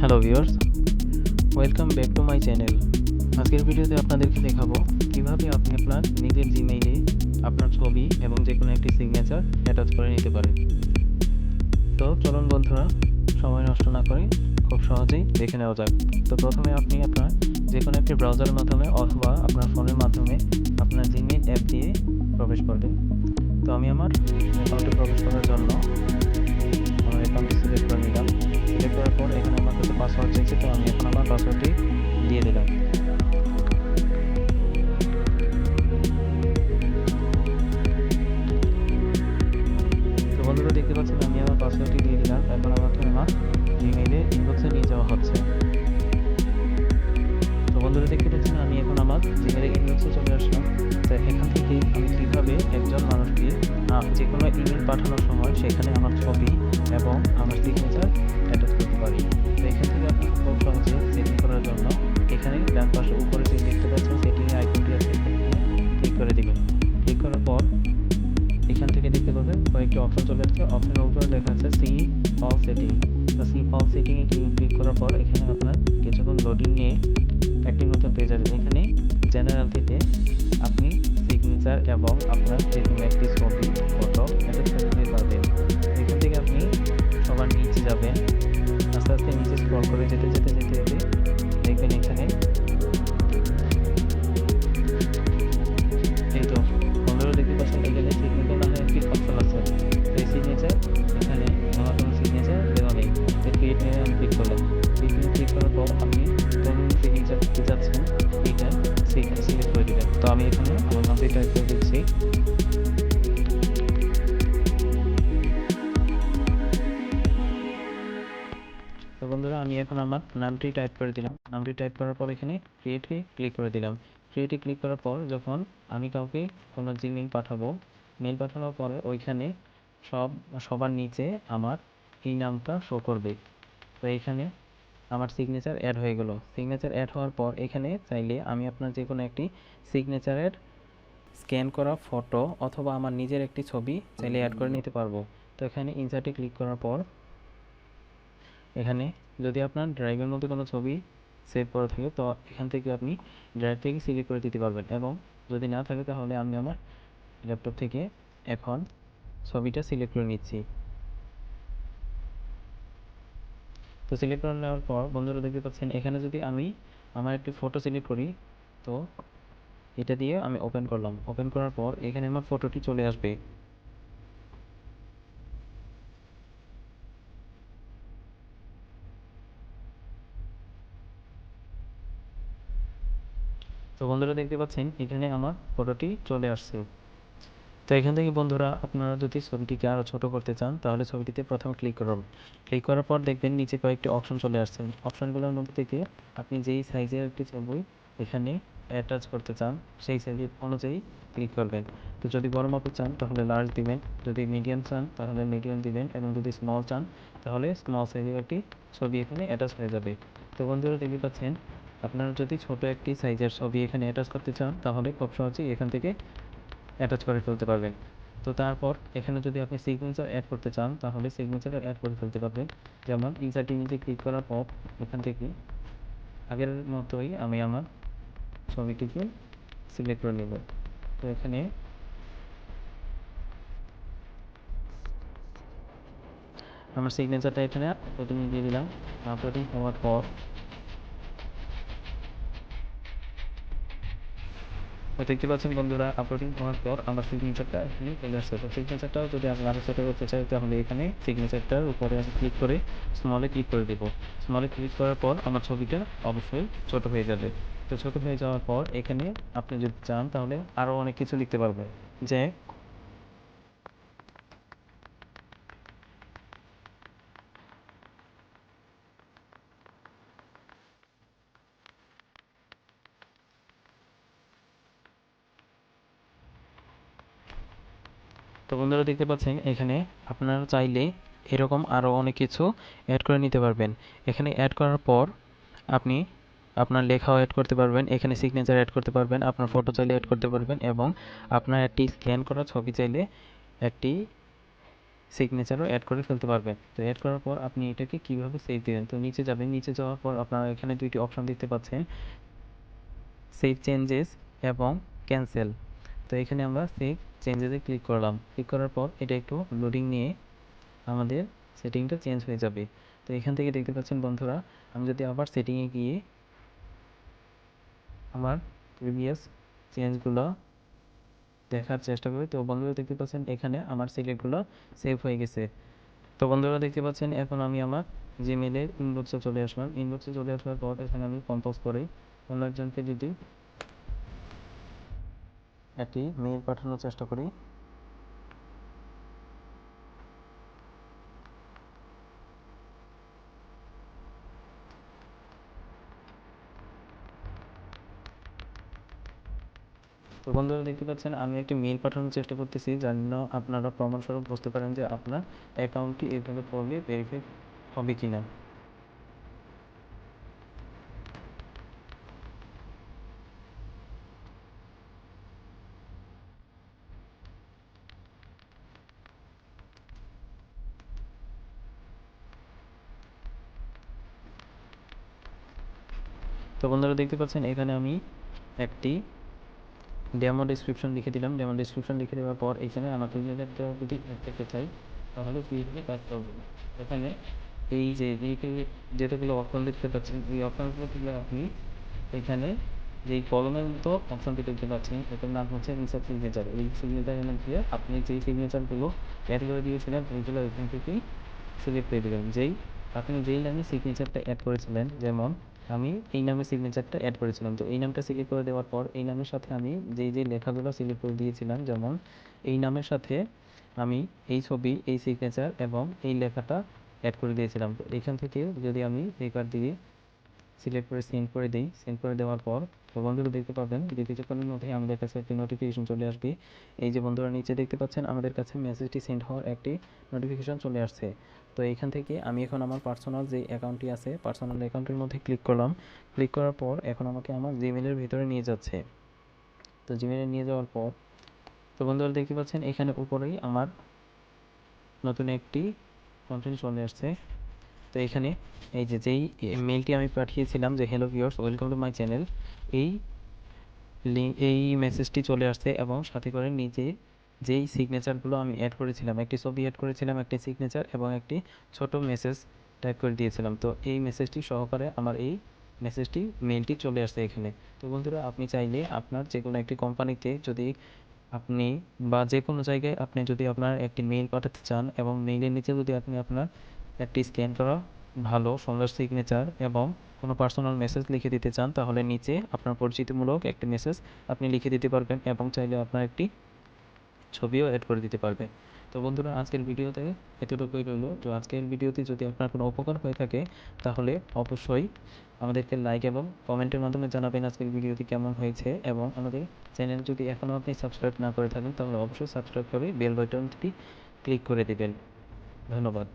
Hello viewers, welcome back to my channel. আজকের ভিডিওতে আপনাদেরকে দেখাবো কিভাবে আপনি আপনার নিজের জিমেইলে আপনার ছবি এবং যে কোনো একটি সিগনেচার অ্যাটাচ করে নিতে পারেন। তো চলুন বন্ধুরা, সময় নষ্ট না করে খুব সহজেই দেখে নেওয়া যাক। তো প্রথমে আপনি আপনার যে কোনো একটি ব্রাউজারের মাধ্যমে অথবা আপনার ফোনের মাধ্যমে আপনার জিমেইল অ্যাপ দিয়ে প্রবেশ করবেন। তো আমি আমার অ্যাকাউন্টে প্রবেশ করার জন্য আমার অ্যাকাউন্টটি সিলেক্ট করে নিলাম। সিলেক্ট করার পর এখানে আমার কাছে পাসওয়ার্ড চাইছে, তো আমি এখন আমার পাসওয়ার্ডটি দিয়ে দিলাম। তো বন্ধুরা, দেখতে পাচ্ছেন আমি আমার পাসওয়ার্ডটি দিয়ে দিলাম। এখন আমাকে আমার জিমেইলে ইনবক্সে নিয়ে যাওয়া হচ্ছে। তো বন্ধুরা, দেখতে পাচ্ছেন আমি এখন আমার জিমেইলের ইনবক্সে চলে আসলাম। তো এখান থেকে আমি কীভাবে একজন মানুষকে যে কোনো ইমেল পাঠানোর সময় সেখানে আমার ছবি এবং আমার সিগনেচার অ্যাটাচ করতে পারি। তো এখান থেকে আপনি খুব সহজে সেটিং করার জন্য এখানে ডান পাশে উপরে যে দেখতে পাচ্ছেন সেটিংয়ের আইকনটি আছে, ক্লিক করে দেবেন। ক্লিক করার পর এখান থেকে দেখতে পাবেন কয়েকটি অপশন চলে আসছে। অপশনের উপরে লেখা আছে সি অল সেটিং। তো সি অল সেটিংয়ে ক্লিক করার পর এখানে আপনার কিছুক্ষণ লোডিং নিয়ে একটি নতুন পেজ আসবে। এখানে জেনারেল থেকে আপনি সিগনেচার এবং আপনার যে কোনো একটি ছবি, ফটো অ্যাটাচ করতে পারবেন। এখান থেকে আপনি সবার নিচে যাবেন, আস্তে আস্তে নিচে স্ক্রল করে যেতে যেতে যেতে যেতে দেখবেন এখানে এই তো বন্ধুরা দেখতে পাচ্ছেন এখানে সিগনেচার নামে একটি অপশন আছে। এই সিগনেচার এখানে আমার কোনো সিগনেচার দেওয়া নেই। ক্রিয়েট নিয়ে আমি ক্লিক করলাম। ক্লিক করার পর আপনি কোন সিগনেচার দিতে চাচ্ছেন এইটা সিলেক্ট করে দেবেন। তো আমি এখানে আমার নামটি টাইপ করে দিচ্ছি। তো বন্ধুরা, আমি এখন আমার নামটি টাইপ করে দিলাম। নামটি টাইপ করার পর এখানে ক্রিয়েটে ক্লিক করে দিলাম। ক্রিয়েটে ক্লিক করার পর যখন আমি কাউকে কোনো জিমেইল পাঠাবো, মেইল পাঠানোর পরে ওইখানে সবার নিচে আমার এই নামটা শো করবে। তো এইখানে আমার সিগনেচার অ্যাড হয়ে গেল। সিগনেচার অ্যাড হওয়ার পর এখানে চাইলে আমি আপনার যে কোনো একটি সিগনেচারের স্ক্যান করা ফটো অথবা আমার নিজের একটি ছবি চাইলে অ্যাড করে নিতে পারবো। তো এখানে ইনসার্টে ক্লিক করার পর এখানে যদি আপনার ড্রাইভের মধ্যে কোনো ছবি সেভ করা থাকে, তো এখান থেকে আপনি ড্রাইভ থেকে সিলেক্ট করে দিতে পারবেন, এবং যদি না থাকে তাহলে আমি আমার ল্যাপটপ থেকে এখন ছবিটা সিলেক্ট করে নিচ্ছি। তো সিলেক্ট করে নেওয়ার পর বন্ধুরা দেখতে পাচ্ছেন এখানে যদি আমি আমার একটি ফটো সিলেক্ট করি, তো এটা দিয়ে আমি ওপেন করলাম। ওপেন করার পর এখানে আমার ফটোটি চলে আসবে। তো বন্ধুরা দেখতে পাচ্ছেন এখানে আমার ফটোটি চলে আসছে। তো এখান থেকে বন্ধুরা, আপনারা যদি ছবিটিকে আরও ছোটো করতে চান তাহলে ছবিটিতে প্রথমে ক্লিক করুন। ক্লিক করার পর দেখবেন নিচে কয়েকটি অপশন চলে আসছে। অপশনগুলোর মধ্যে থেকে আপনি যেই সাইজের একটি ছবি এখানে অ্যাটাচ করতে চান সেই সাইজ অনুযায়ী ক্লিক করবেন। তো যদি বড় মাপের চান তাহলে লার্জ দিবেন, যদি মিডিয়াম চান তাহলে মিডিয়াম দিবেন, এবং যদি স্মল চান তাহলে স্মল সাইজের একটি ছবি এখানে অ্যাটাচ হয়ে যাবে। তো বন্ধুরা দেখতে পাচ্ছেন আপনারা যদি ছোট একটি সাইজের ছবি এখানে অ্যাটাচ করতে চান তাহলে খুব সহজেই এখান থেকে অ্যাটাচ করে ফেলতে পারবেন। তো তারপর এখানে যদি আপনি সিগনেচার অ্যাড করতে চান তাহলে সিগনেচার অ্যাড করে ফেলতে পারবেন। যেমন ইনসার্ট ইমেজে ক্লিক করার পর এখান থেকে আগের মতোই আমি আমার ছবিটিকে সিলেক্ট করে নেব। তো এখানে আমার সিগনেচারটা এখানে প্রথমে দিয়ে দিলাম। প্রথম হওয়ার পর দেখতে পাচ্ছেন বন্ধুরা, আপলোডিং হওয়ার পর আমার সিগনেচারটা এখানে চলে আসছে। তো সিগনেচারটাও যদি আমি আরও ছোটো করতে চাই তাহলে এখানে সিগনেচারটার উপরে আমি ক্লিক করে স্মলে ক্লিক করে দেবো। স্মলে ক্লিক করার পর আমার ছবিটা অবশ্যই ছোটো হয়ে যাবে। তো ছোটো হয়ে যাওয়ার পর এখানে আপনি যদি চান তাহলে আরও অনেক কিছু লিখতে পারবেন। যে তো বন্ধুরা দেখতে পাচ্ছেন এখানে আপনারা চাইলে এরকম আরও অনেক কিছু অ্যাড করে নিতে পারবেন। এখানে অ্যাড করার পর আপনি আপনার লেখাও অ্যাড করতে পারবেন, এখানে সিগনেচার অ্যাড করতে পারবেন, আপনার ফটো চাইলে অ্যাড করতে পারবেন, এবং আপনার একটি স্ক্যান করা ছবি চাইলে একটি সিগনেচারও অ্যাড করে ফেলতে পারবেন। তো অ্যাড করার পর আপনি এটাকে কীভাবে সেভ দিবেন, তো নিচে যাবেন, নিচে যাওয়ার পর আপনারা এখানে দুইটি অপশন দেখতে পাচ্ছেন, সেভ চেঞ্জেস এবং ক্যান্সেল। তো এখানে আমরা সেভ চেঞ্জেসে ক্লিক করলাম, ক্লিক করার পর এটা একটু লোডিং নিয়ে আমাদের সেটিংটা চেঞ্জ হয়ে যাবে। তো এখান থেকে দেখতে পাচ্ছেন বন্ধুরা, আমি যদি আবার সেটিংয়ে গিয়ে আমার প্রিভিয়াস চেঞ্জগুলো দেখার চেষ্টা করি, তো বন্ধুরা দেখতে পাচ্ছেন এখানে আমার সিলেক্টগুলো সেভ হয়ে গেছে। তো বন্ধুরা দেখতে পাচ্ছেন এখন আমি আমার জিমেলের ইনবক্সে চলে আসলাম। ইনবক্সে চলে আসার পর এখানে আমি কম্পোজ করি, অন্য একজনকে যদি একটি মেইল পাঠানোর চেষ্টা করি। তো বন্ধুরা দেখতে পাচ্ছেন আমি একটি মেইল পাঠানোর চেষ্টা করতেছি, যার জন্য আপনারা প্রমাণস্বরূপ বুঝতে পারেন যে আপনার অ্যাকাউন্টটি এভাবে করলে ভেরিফাই হবে কিনা। তো বন্ধুরা দেখতে পাচ্ছেন এখানে আমি একটি ডেমো ডেসক্রিপশন লিখে দিলাম। ডেমো ডেসক্রিপশন লিখে দেওয়ার পর এখানে আমাকে যদি দেখতে চাই তাহলে কীভাবে কাজ করবো, এখানে এই যে যেটাগুলো অপশন দেখতে পাচ্ছেন এই অপশনগুলো থেকে আপনি এখানে যেই কলমের মতো অপশনটি দেখতে পাচ্ছেন এটার নাম হচ্ছে ইনসার্ট সিগনেচার। এই সিগনেচার দিয়ে আপনি যেই সিগনেচারগুলো অ্যাড করে দিয়েছিলেন ওইগুলো এখান থেকেই সিলেক্ট করে দেবেন। আপনি যেই নামে সিগনেচারটা অ্যাড করেছিলেন, যেমন আমি এই নামে সিগনেচারটা অ্যাড করেছিলাম, তো এই নামটা সিলেক্ট করে দেওয়ার পর এই নামের সাথে আমি যেই লেখাগুলো সিলেক্ট করে দিয়েছিলাম, যেমন এই নামের সাথে আমি এই ছবি, এই সিগনেচার এবং এই লেখাটা অ্যাড করে দিয়েছিলাম। তো এখান থেকে যদি আমি রেকার দিয়ে সিলেক্ট করে সেন্ড করে দিই, সেন্ড করে দেওয়ার পর তো বন্ধুরা দেখতে পাবেন যে কিছুক্ষণের মধ্যেই আমাদের কাছে একটি নোটিফিকেশন চলে আসবে। এই যে বন্ধুরা নিচে দেখতে পাচ্ছেন আমাদের কাছে মেসেজটি সেন্ড হওয়ার একটি নোটিফিকেশন চলে আসছে। তো এইখান থেকে আমি এখন আমার পার্সোনাল যে অ্যাকাউন্টটি আছে পার্সোনাল অ্যাকাউন্টের মধ্যে ক্লিক করলাম। ক্লিক করার পর এখন আমাকে আমার জিমেলের ভিতরে নিয়ে যাচ্ছে। তো জিমেলে নিয়ে যাওয়ার পর তো বন্ধুরা দেখতে পাচ্ছেন এখানে উপরেই আমার নতুন একটি কন্টেন্ট চলে আসছে। তো এখানে এই যেই মেলটি আমি পাঠিয়েছিলাম যে hello viewers welcome to my channel, এই এই মেসেজটি চলে আসছে এবং সাথে করে নিচে যেই সিগনেচারগুলো আমি অ্যাড করেছিলাম, একটি ছবি অ্যাড করেছিলাম, একটি সিগনেচার এবং একটি ছোট মেসেজ টাইপ করে দিয়েছিলাম, তো এই মেসেজটি সহকারে আমার এই মেলটি চলে আসছে এখানে। তো বন্ধুরা আপনি চাইলে আপনার যে কোনো একটি কোম্পানিতে যদি আপনি বা যে কোনো জায়গায় আপনি যদি আপনার একটি মেইল পাঠাতে চান এবং মেইলের নিচে যদি আপনি আপনার একটি স্ক্যান করা ভালো সুন্দর সিগনেচার এবং কোনো পার্সোনাল মেসেজ লিখে দিতে চান, তাহলে নিচে আপনার পরিচিতিমূলক একটি মেসেজ আপনি লিখে দিতে পারবেন এবং চাইলে আপনার একটি ছবিও অ্যাড করে দিতে পারবেন। তো বন্ধুরা আজকের ভিডিওতে এতটুকুই রইল। তো আজকের ভিডিওতে যদি আপনার কোনো উপকার হয়ে থাকে তাহলে অবশ্যই আমাদেরকে লাইক এবং কমেন্টের মাধ্যমে জানাবেন আজকের ভিডিওটি কেমন হয়েছে, এবং আমাদের চ্যানেল যদি এখনও আপনি সাবস্ক্রাইব না করে থাকেন তাহলে অবশ্যই সাবস্ক্রাইব করে বেল বাটনটি ক্লিক করে দেবেন। ধন্যবাদ।